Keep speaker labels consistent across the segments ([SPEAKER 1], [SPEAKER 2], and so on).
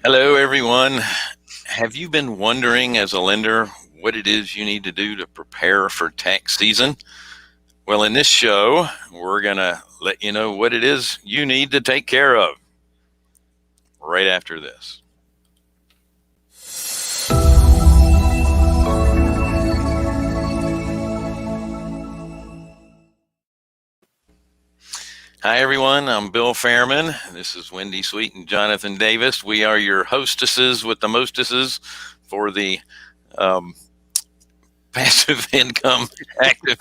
[SPEAKER 1] Hello, everyone. Have you been wondering as a lender what it is you need to do to prepare for tax season? Well, in this show, we're going to let you know what it is you need to take care of right after this. Hi, everyone. I'm Bill Fairman. This is Wendy Sweet and Jonathan Davis. We are your hostesses with the mostesses for the passive income active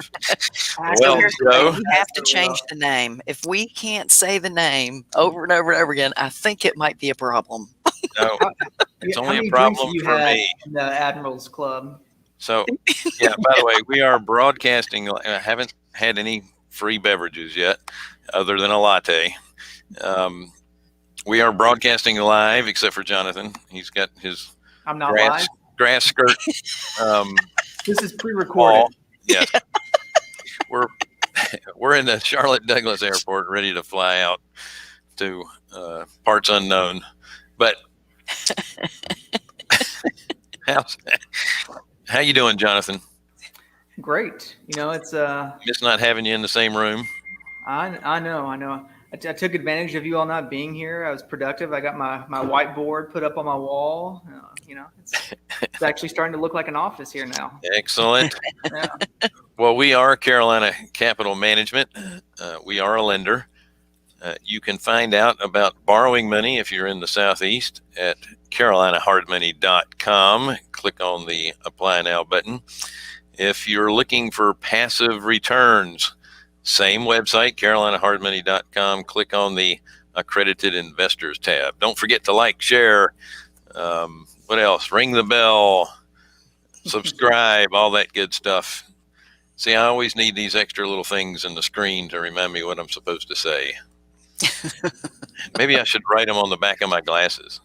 [SPEAKER 1] wealth show.
[SPEAKER 2] We have to change the name. If we can't say the name over and over and over again, I think it might be a problem.
[SPEAKER 1] No, it's
[SPEAKER 3] How
[SPEAKER 1] only a
[SPEAKER 3] many drinks
[SPEAKER 1] problem
[SPEAKER 3] have you
[SPEAKER 1] for
[SPEAKER 3] had
[SPEAKER 1] me.
[SPEAKER 3] in the Admirals Club?
[SPEAKER 1] So, yeah, by the way, we are broadcasting. I haven't had any free beverages yet, other than a latte. We are broadcasting live, except for Jonathan. He's got his
[SPEAKER 3] I'm not live.
[SPEAKER 1] grass skirt.
[SPEAKER 3] This is pre-recorded.
[SPEAKER 1] Ball. Yes, we're in the Charlotte Douglas Airport, ready to fly out to parts unknown. But how you doing, Jonathan?
[SPEAKER 3] Great. It's
[SPEAKER 1] Miss not having you in the same room.
[SPEAKER 3] I know. I took advantage of you all not being here. I was productive. I got my whiteboard put up on my wall. It's actually starting to look like an office here now.
[SPEAKER 1] Excellent.
[SPEAKER 3] Yeah.
[SPEAKER 1] Well, we are Carolina Capital Management. We are a lender. You can find out about borrowing money if you're in the Southeast at carolinahardmoney.com. Click on the Apply Now button. If you're looking for passive returns, same website, carolinahardmoney.com. Click on the Accredited Investors tab. Don't forget to like, share. What else? Ring the bell, subscribe, all that good stuff. See, I always need these extra little things in the screen to remind me what I'm supposed to say. Maybe I should write them on the back of my glasses.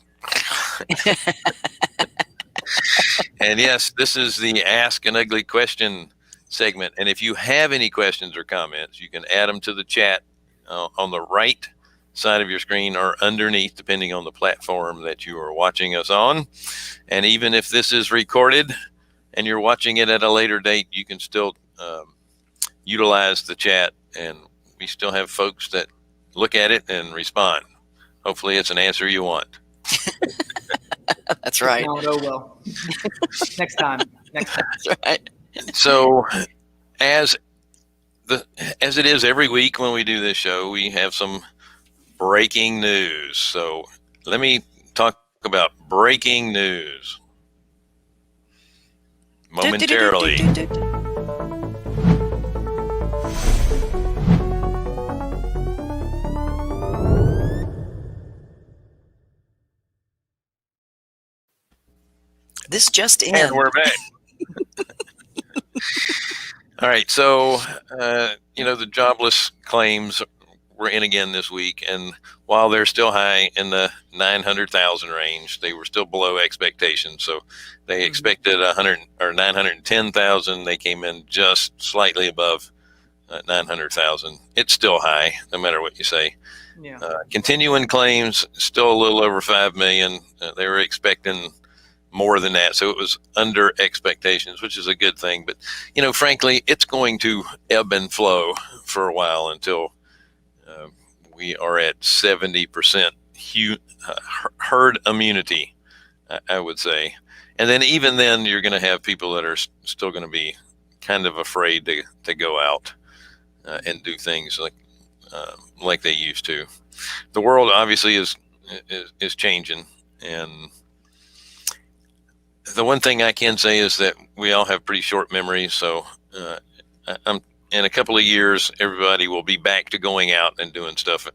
[SPEAKER 1] And yes, this is the Ask an Ugly Question segment. And if you have any questions or comments, you can add them to the chat on the right side of your screen or underneath, depending on the platform that you are watching us on. And even if this is recorded and you're watching it at a later date, you can still utilize the chat, and we still have folks that look at it and respond. Hopefully it's an answer you want.
[SPEAKER 2] That's right.
[SPEAKER 3] Oh well. Next time.
[SPEAKER 2] That's right.
[SPEAKER 1] So as it is every week when we do this show, we have some breaking news. So let me talk about breaking news momentarily.
[SPEAKER 2] This just in.
[SPEAKER 1] And we're back. All right. So, the jobless claims were in again this week. And while they're still high in the 900,000 range, they were still below expectations. So they expected 100 or 910,000. They came in just slightly above 900,000. It's still high, no matter what you say.
[SPEAKER 3] Yeah.
[SPEAKER 1] Continuing claims still a little over 5 million. They were expecting more than that, so it was under expectations, which is a good thing. But frankly, it's going to ebb and flow for a while until we are at 70% herd immunity, I would say. And then even then, you're going to have people that are still going to be kind of afraid to go out and do things like they used to. The world obviously is changing, and the one thing I can say is that we all have pretty short memories. So in a couple of years, everybody will be back to going out and doing stuff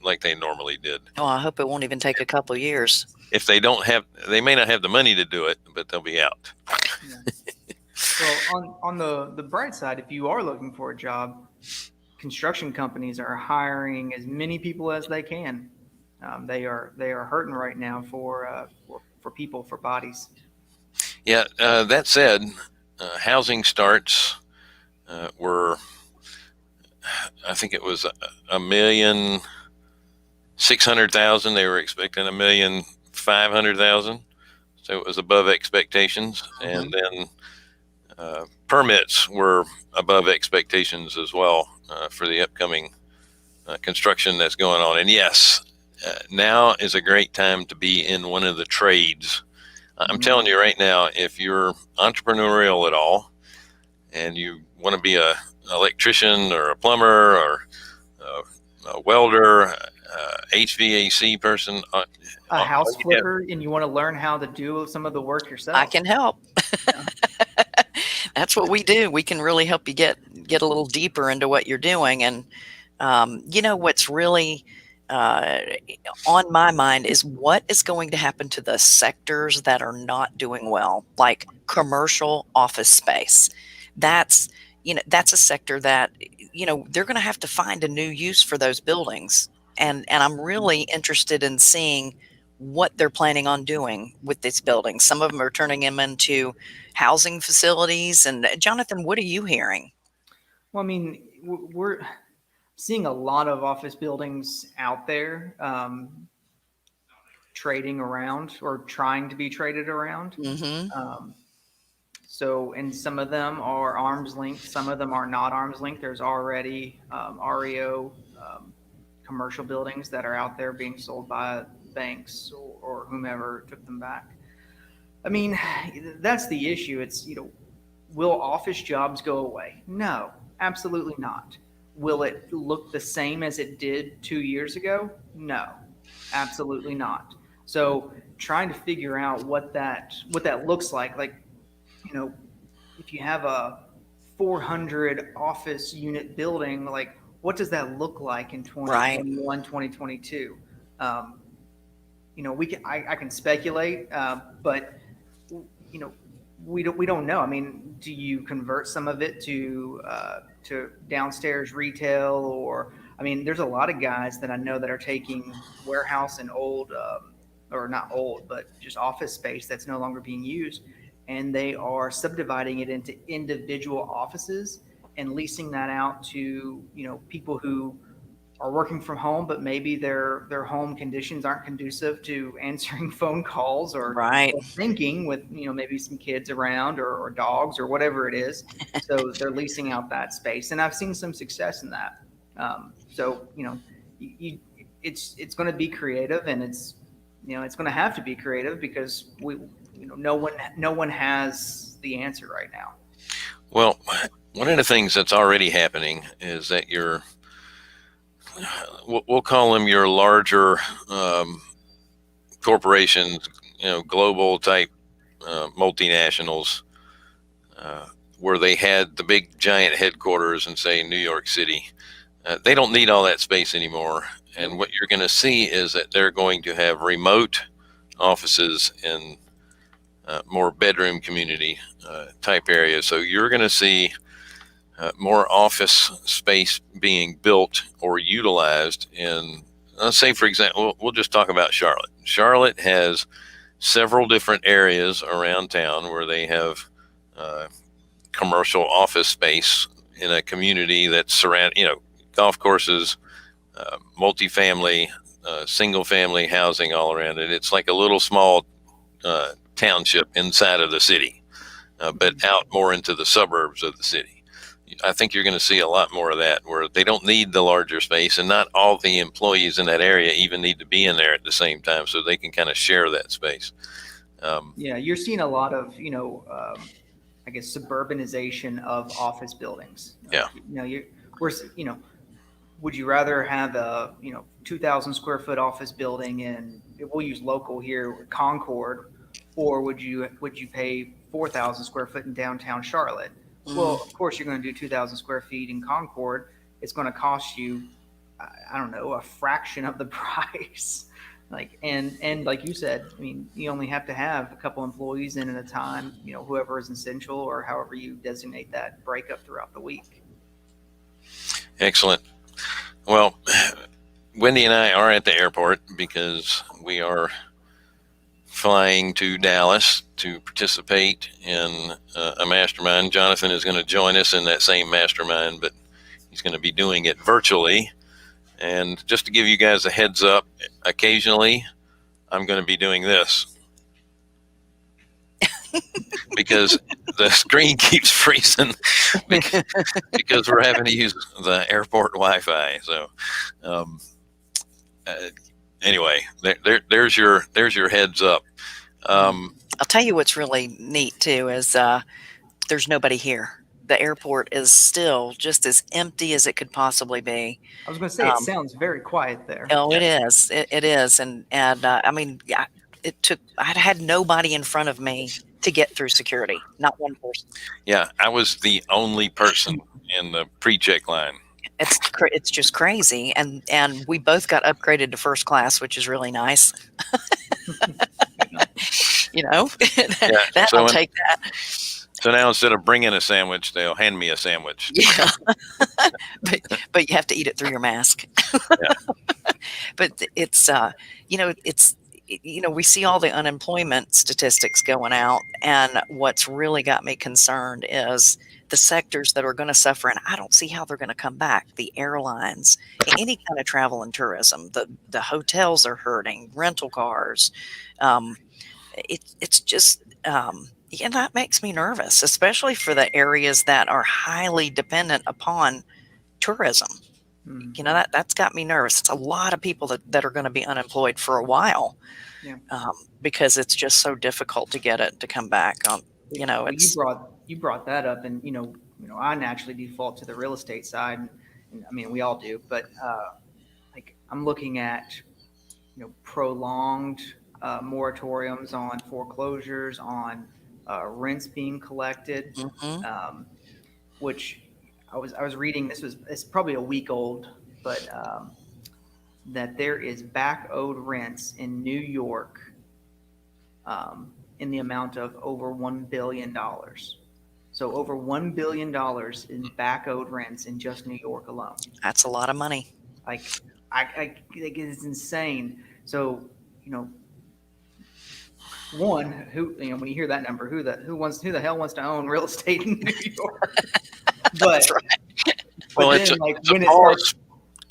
[SPEAKER 1] like they normally did.
[SPEAKER 2] Oh, I hope it won't even take a couple of years.
[SPEAKER 1] If they they may not have the money to do it, but they'll be out.
[SPEAKER 3] Yeah. Well, on the bright side, if you are looking for a job, construction companies are hiring as many people as they can. They are hurting right now for people, for bodies.
[SPEAKER 1] Yeah. That said, housing starts were, I think it was a million $600,000. They were expecting $1,500,000. So it was above expectations. And then permits were above expectations as well for the upcoming construction that's going on. And yes, now is a great time to be in one of the trades. I'm telling you right now, if you're entrepreneurial at all and you want to be an electrician or a plumber or a welder, HVAC person,
[SPEAKER 3] A house flipper, and you want to learn how to do some of the work yourself.
[SPEAKER 2] I can help. That's what we do. We can really help you get a little deeper into what you're doing. And what's really on my mind is what is going to happen to the sectors that are not doing well, like commercial office space. That's a sector that they're going to have to find a new use for those buildings. And I'm really interested in seeing what they're planning on doing with these buildings. Some of them are turning them into housing facilities. And Jonathan, what are you hearing?
[SPEAKER 3] Well, I mean, we're seeing a lot of office buildings out there trading around or trying to be traded around. And some of them are arm's length, some of them are not arm's length. There's already REO commercial buildings that are out there being sold by banks or whomever took them back. I mean, that's the issue. It's, will office jobs go away? No, absolutely not. Will it look the same as it did 2 years ago? No, absolutely not. So trying to figure out what that looks like, if you have a 400 office unit building, like what does that look like in 2021, 2022? I can speculate, but we don't know. I mean, do you convert some of it to downstairs retail, or I mean, there's a lot of guys that I know that are taking warehouse and old, or not old, but just office space that's no longer being used, and they are subdividing it into individual offices and leasing that out to people who are working from home, but maybe their home conditions aren't conducive to answering phone calls or thinking with maybe some kids around or dogs or whatever it is. So they're leasing out that space, and I've seen some success in that. It's going to be creative, and it's going to have to be creative because no one has the answer right now.
[SPEAKER 1] Well, one of the things that's already happening is that we'll call them your larger corporations, global type multinationals, where they had the big giant headquarters in, say, New York City. They don't need all that space anymore. And what you're going to see is that they're going to have remote offices in more bedroom community type areas. So you're going to see more office space being built or utilized in, let's say, for example, we'll just talk about Charlotte. Charlotte has several different areas around town where they have commercial office space in a community that's surrounded, golf courses, multifamily, single family housing all around it. It's like a little small township inside of the city, but out more into the suburbs of the city. I think you're going to see a lot more of that, where they don't need the larger space, and not all the employees in that area even need to be in there at the same time, so they can kind of share that space.
[SPEAKER 3] You're seeing a lot of, I guess, suburbanization of office buildings. Would you rather have a 2,000 square foot office building in, we'll use local here, Concord, or would you pay 4,000 square foot in downtown Charlotte? Well, of course, you're going to do 2,000 square feet in Concord. It's going to cost you, I don't know, a fraction of the price. And like you said, I mean, you only have to have a couple employees in at a time, whoever is essential or however you designate that breakup throughout the week.
[SPEAKER 1] Excellent. Well, Wendy and I are at the airport because we are flying to Dallas to participate in a mastermind. Jonathan is going to join us in that same mastermind, but he's going to be doing it virtually. And just to give you guys a heads up, occasionally I'm going to be doing this because the screen keeps freezing because we're having to use the airport Wi-Fi. So, um, uh, anyway, there's your heads up.
[SPEAKER 2] I'll tell you what's really neat too is there's nobody here. The airport is still just as empty as it could possibly be.
[SPEAKER 3] I was going to say, it sounds very quiet there.
[SPEAKER 2] Oh, it is. It is. And I mean, yeah, I had nobody in front of me to get through security. Not one person.
[SPEAKER 1] Yeah, I was the only person in the pre-check line.
[SPEAKER 2] It's just crazy. And we both got upgraded to first class, which is really nice. You know, I'll take that.
[SPEAKER 1] So now instead of bringing a sandwich, they'll hand me a sandwich.
[SPEAKER 2] Yeah, but you have to eat it through your mask.
[SPEAKER 1] Yeah.
[SPEAKER 2] But it's we see all the unemployment statistics going out, and what's really got me concerned is the sectors that are going to suffer, and I don't see how they're going to come back. The airlines, any kind of travel and tourism, the hotels are hurting, rental cars. It's just that makes me nervous, especially for the areas that are highly dependent upon tourism. That's got me nervous. It's a lot of people that are going to be unemployed for a while, because it's just so difficult to get it to come back.
[SPEAKER 3] You brought that up, and I naturally default to the real estate side, and I mean we all do, but like I'm looking at prolonged moratoriums on foreclosures, on rents being collected, which I was reading. It's probably a week old, but that there is back owed rents in New York in the amount of over $1 billion. So over $1 billion in back owed rents in just New York alone.
[SPEAKER 2] That's a lot of money.
[SPEAKER 3] Like I think it's insane. So one, when you hear that number, who the hell wants to own real estate in New York?
[SPEAKER 2] That's right.
[SPEAKER 1] Well,
[SPEAKER 3] then,
[SPEAKER 1] it's a
[SPEAKER 3] when it
[SPEAKER 1] pause.
[SPEAKER 3] Starts,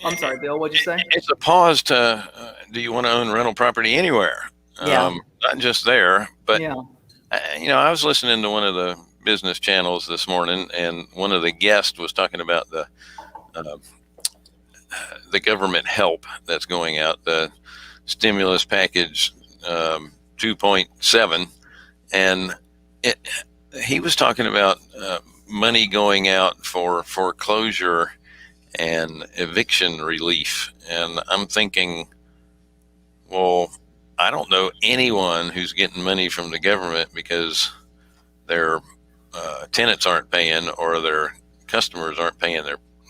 [SPEAKER 3] I'm sorry, Bill. What'd you say?
[SPEAKER 1] It's a pause to do you want to own rental property anywhere?
[SPEAKER 2] Yeah.
[SPEAKER 1] Not just there, but
[SPEAKER 3] Yeah.
[SPEAKER 1] I was listening to one of the business channels this morning, and one of the guests was talking about the government help that's going out, the stimulus package 2.7, and he was talking about money going out for foreclosure and eviction relief. And I'm thinking, well, I don't know anyone who's getting money from the government because their tenants aren't paying or their customers aren't paying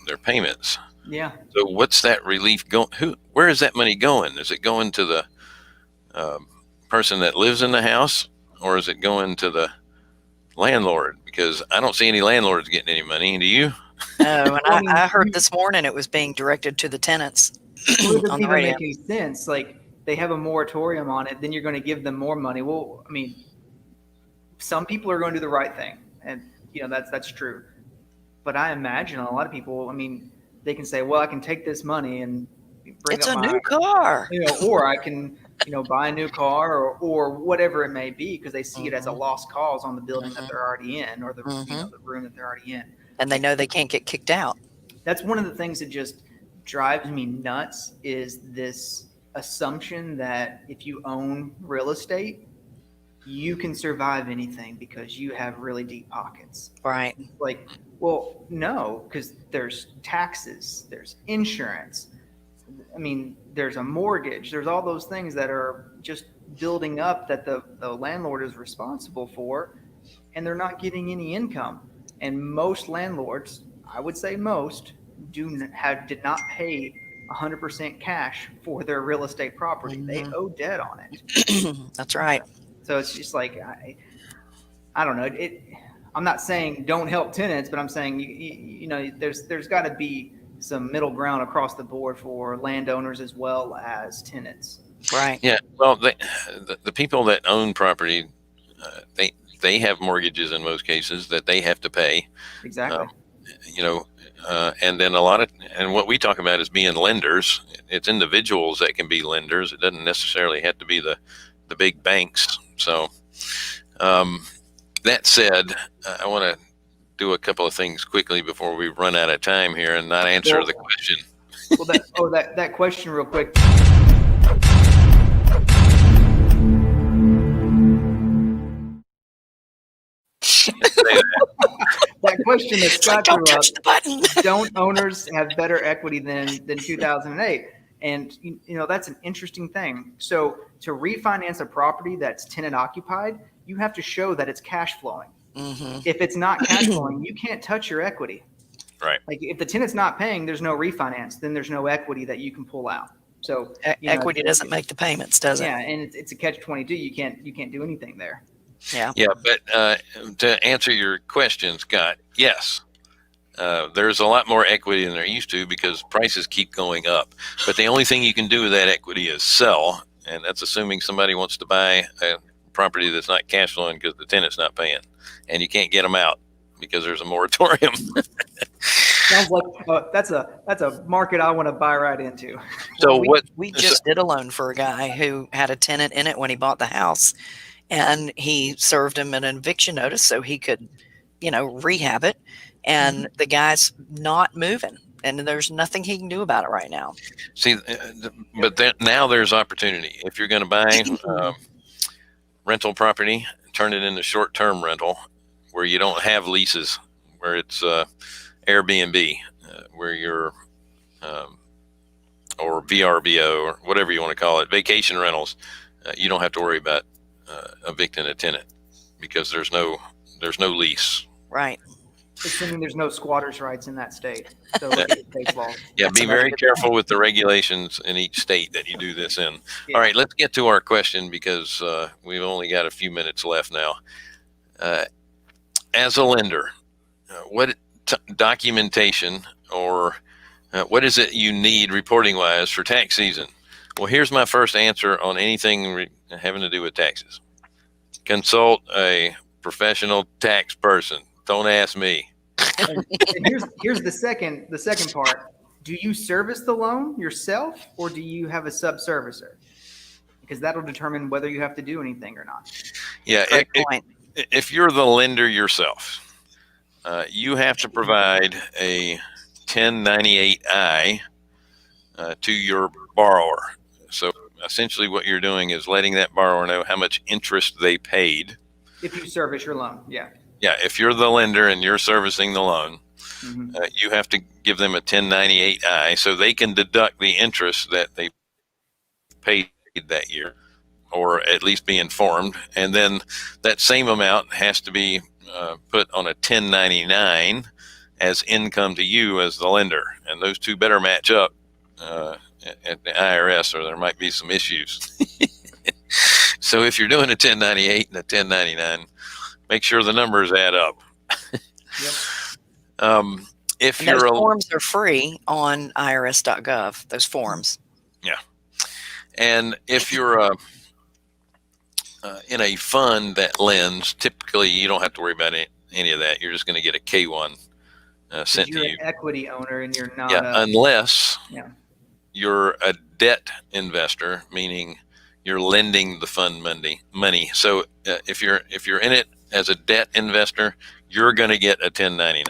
[SPEAKER 1] their payments.
[SPEAKER 3] Yeah.
[SPEAKER 1] So what's that relief going? Where is that money going? Is it going to the person that lives in the house, or is it going to the landlord? Because I don't see any landlords getting any money. Do you?
[SPEAKER 2] No, and I heard this morning it was being directed to the tenants.
[SPEAKER 3] Well, it doesn't
[SPEAKER 2] on the
[SPEAKER 3] even
[SPEAKER 2] radio.
[SPEAKER 3] make any sense. Like, they have a moratorium on it, then you're going to give them more money. Well, I mean, some people are going to do the right thing, and that's true. But I imagine a lot of people, I mean, they can say, well, I can take this money and bring
[SPEAKER 2] It's
[SPEAKER 3] up
[SPEAKER 2] a
[SPEAKER 3] my
[SPEAKER 2] new car.
[SPEAKER 3] or I can buy a new car or whatever it may be, because they see it as a lost cause on the building that they're already in, or the the room that they're already in.
[SPEAKER 2] And they know they can't get kicked out.
[SPEAKER 3] That's one of the things that just drives me nuts, is this assumption that if you own real estate, you can survive anything because you have really deep pockets.
[SPEAKER 2] Right.
[SPEAKER 3] Like, well, no, because there's taxes, there's insurance. I mean, there's a mortgage. There's all those things that are just building up that the landlord is responsible for, and they're not getting any income. And most landlords, I would say most, did not pay 100% cash for their real estate property. They owe debt on it.
[SPEAKER 2] That's right.
[SPEAKER 3] So it's just like, I don't know. I'm not saying don't help tenants, but I'm saying there's got to be some middle ground across the board for landowners as well as tenants.
[SPEAKER 2] Right.
[SPEAKER 1] Yeah. Well, the people that own property, they have mortgages in most cases that they have to pay.
[SPEAKER 3] Exactly.
[SPEAKER 1] And then and what we talk about is being lenders. It's individuals that can be lenders. It doesn't necessarily have to be the big banks. So that said, I want to do a couple of things quickly before we run out of time here and not answer the question.
[SPEAKER 3] Well, that question real quick. That question that Scott
[SPEAKER 2] don't touch the button.
[SPEAKER 3] Don't owners have better equity than 2008? And that's an interesting thing. So to refinance a property that's tenant occupied, you have to show that it's cash flowing.
[SPEAKER 2] Mm-hmm.
[SPEAKER 3] If it's not cash flowing, you can't touch your equity.
[SPEAKER 1] Right.
[SPEAKER 3] Like if the tenant's not paying, there's no refinance. Then there's no equity that you can pull out. So
[SPEAKER 2] equity doesn't make the payments, does it?
[SPEAKER 3] Yeah, and it's a catch-22. You can't do anything there.
[SPEAKER 2] Yeah.
[SPEAKER 1] Yeah, but to answer your question, Scott, yes, there's a lot more equity than there used to because prices keep going up. But the only thing you can do with that equity is sell, and that's assuming somebody wants to buy a property that's not cash flowing because the tenant's not paying, and you can't get them out because there's a moratorium.
[SPEAKER 3] Sounds like that's a market I want to buy right into.
[SPEAKER 1] So
[SPEAKER 2] we just did a loan for a guy who had a tenant in it when he bought the house, and he served him an eviction notice so he could, rehab it. And the guy's not moving, and there's nothing he can do about it right now.
[SPEAKER 1] See, but now there's opportunity. If you're going to buy rental property, turn it into short-term rental where you don't have leases, where it's Airbnb, where you're or VRBO or whatever you want to call it, vacation rentals. You don't have to worry about evicting a tenant because there's no lease.
[SPEAKER 2] Right.
[SPEAKER 3] Assuming there's no squatters' rights in that state. So
[SPEAKER 1] yeah, be very careful with the regulations in each state that you do this in. Yeah. All right, let's get to our question because we've only got a few minutes left now. As a lender, what documentation or what is it you need reporting-wise for tax season? Well, here's my first answer on anything having to do with taxes. Consult a professional tax person. Don't ask me.
[SPEAKER 3] And here's the second part. Do you service the loan yourself or do you have a sub-servicer? Because that'll determine whether you have to do anything or not.
[SPEAKER 1] Yeah, if you're the lender yourself, you have to provide a 1098-I to your borrower. So essentially what you're doing is letting that borrower know how much interest they paid.
[SPEAKER 3] If you service your loan, yeah.
[SPEAKER 1] Yeah, if you're the lender and you're servicing the loan, you have to give them a 1098-I so they can deduct the interest that they paid that year, or at least be informed. And then that same amount has to be put on a 1099 as income to you as the lender. And those two better match up at the IRS or there might be some issues. So if you're doing a 1098 and a 1099, make sure the numbers add up.
[SPEAKER 2] Yep. If those forms are free on irs.gov, those forms.
[SPEAKER 1] Yeah. And if you're in a fund that lends, typically you don't have to worry about any of that. You're just going to get a K1 sent to you.
[SPEAKER 3] You're an equity owner and you're not.
[SPEAKER 1] Yeah, unless you're a debt investor, meaning you're lending the fund money. So if you're in it as a debt investor, you're going to get a 1099.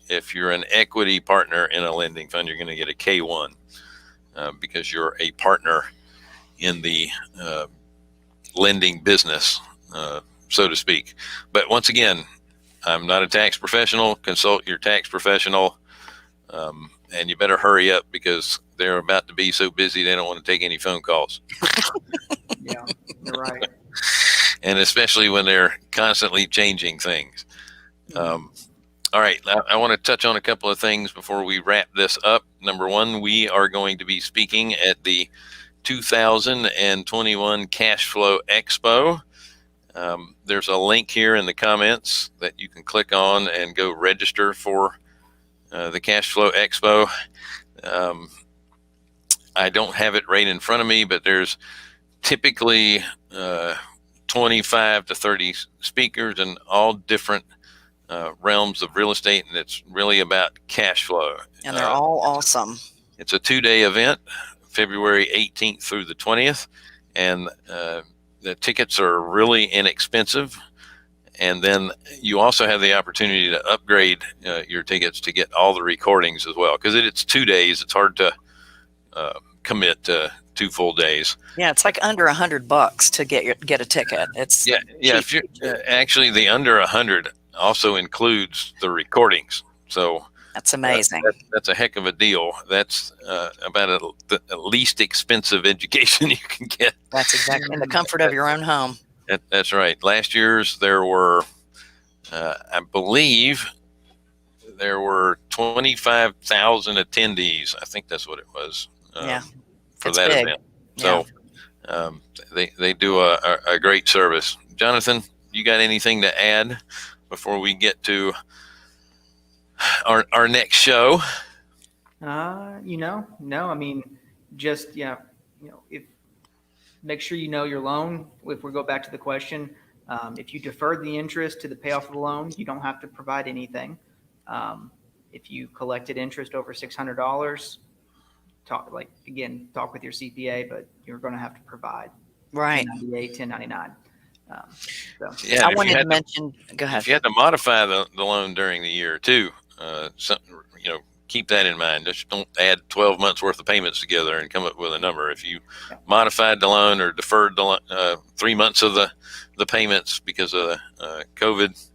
[SPEAKER 1] If you're an equity partner in a lending fund, you're going to get a K1 because you're a partner in the lending business, so to speak. But once again, I'm not a tax professional. Consult your tax professional, and you better hurry up because they're about to be so busy they don't want to take any phone calls.
[SPEAKER 3] Yeah, you're right.
[SPEAKER 1] And especially when they're constantly changing things. All right, I want to touch on a couple of things before we wrap this up. Number one, we are going to be speaking at the 2021 Cash Flow Expo. There's a link here in the comments that you can click on and go register for the Cash Flow Expo. I don't have it right in front of me, but there's typically 25 to 30 speakers and all different realms of real estate, and it's really about cash flow.
[SPEAKER 2] And they're all awesome.
[SPEAKER 1] It's a 2-day event, February 18th through the 20th, and the tickets are really inexpensive. And then you also have the opportunity to upgrade your tickets to get all the recordings as well, because it's 2 days. It's hard to commit to 2 full days.
[SPEAKER 2] Yeah, it's like under $100 to get a ticket. It's
[SPEAKER 1] yeah. If you're actually, the under 100 also includes the recordings. So
[SPEAKER 2] that's amazing.
[SPEAKER 1] That's a heck of a deal. That's about the least expensive education you can get.
[SPEAKER 2] That's exactly in the comfort of your own home.
[SPEAKER 1] That's right. Last year's there were, I believe, there were 25,000 attendees. I think that's what it was. For that
[SPEAKER 2] big.
[SPEAKER 1] event. So they do a great service. Jonathan, you got anything to add before we get to our next show?
[SPEAKER 3] No. I mean, just if make sure you know your loan. If we go back to the question, if you defer the interest to the payoff of the loan, you don't have to provide anything. If you collected interest over $600, talk with your CPA, but you're going to have to provide 1098, 1099.
[SPEAKER 2] I wanted to mention. Go ahead.
[SPEAKER 1] If you had to modify the loan during the year too, keep that in mind. Just don't add 12 months worth of payments together and come up with a number. If you modified the loan or deferred the 3 months of the payments because of COVID,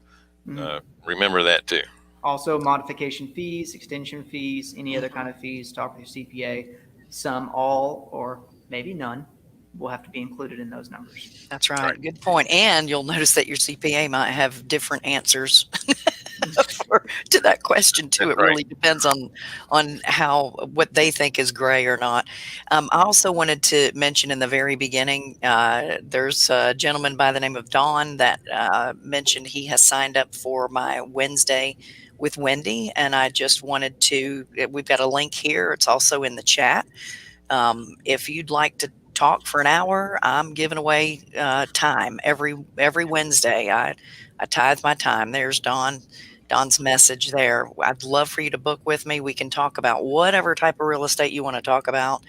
[SPEAKER 1] remember that too.
[SPEAKER 3] Also, modification fees, extension fees, any other kind of fees, talk with your CPA. Some, all, or maybe none will have to be included in those numbers.
[SPEAKER 2] That's right. Good point. And you'll notice that your CPA might have different answers to that question too. It really depends on what they think is gray or not. I also wanted to mention in the very beginning, there's a gentleman by the name of Don that mentioned he has signed up for my Wednesday with Wendy, and I just wanted to, we've got a link here. It's also in the chat. If you'd like to talk for an hour, I'm giving away time every Wednesday. I tithe my time. There's Don's message there. I'd love for you to book with me. We can talk about whatever type of real estate you want to talk about.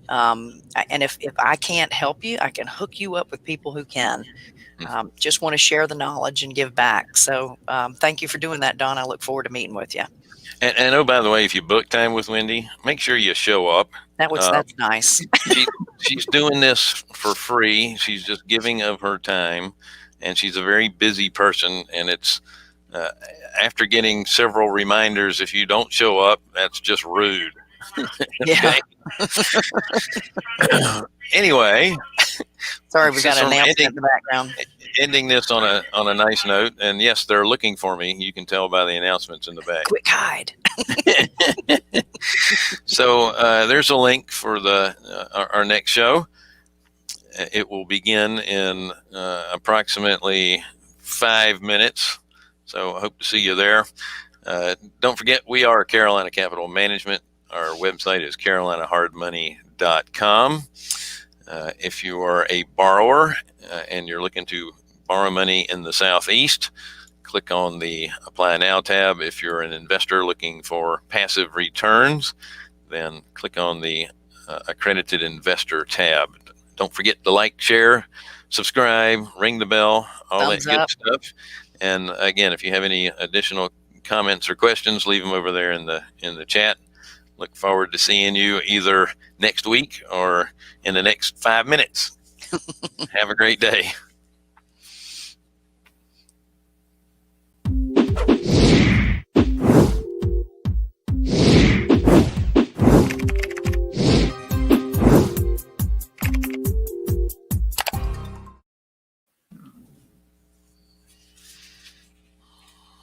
[SPEAKER 2] And if I can't help you, I can hook you up with people who can. Just want to share the knowledge and give back. So thank you for doing that, Don. I look forward to meeting with you.
[SPEAKER 1] And oh, by the way, if you book time with Wendy, make sure you show up.
[SPEAKER 2] That's nice.
[SPEAKER 1] She's doing this for free. She's just giving of her time, and she's a very busy person. And it's after getting several reminders, if you don't show up, that's just rude.
[SPEAKER 2] Yeah.
[SPEAKER 1] Anyway,
[SPEAKER 2] sorry, we got an announcement in the background.
[SPEAKER 1] Ending this on a nice note, and yes, they're looking for me. You can tell by the announcements in the back.
[SPEAKER 2] Quick hide.
[SPEAKER 1] So there's a link for our next show. It will begin in approximately 5 minutes. So I hope to see you there. Don't forget, we are Carolina Capital Management. Our website is carolinahardmoney.com. If you are a borrower and you're looking to borrow money in the Southeast, click on the Apply Now tab. If you're an investor looking for passive returns, then click on the Accredited Investor tab. Don't forget to like, share, subscribe, ring the bell, all that good stuff. And again, if you have any additional comments or questions, leave them over there in the chat. Look forward to seeing you either next week or in the next 5 minutes. Have a great day.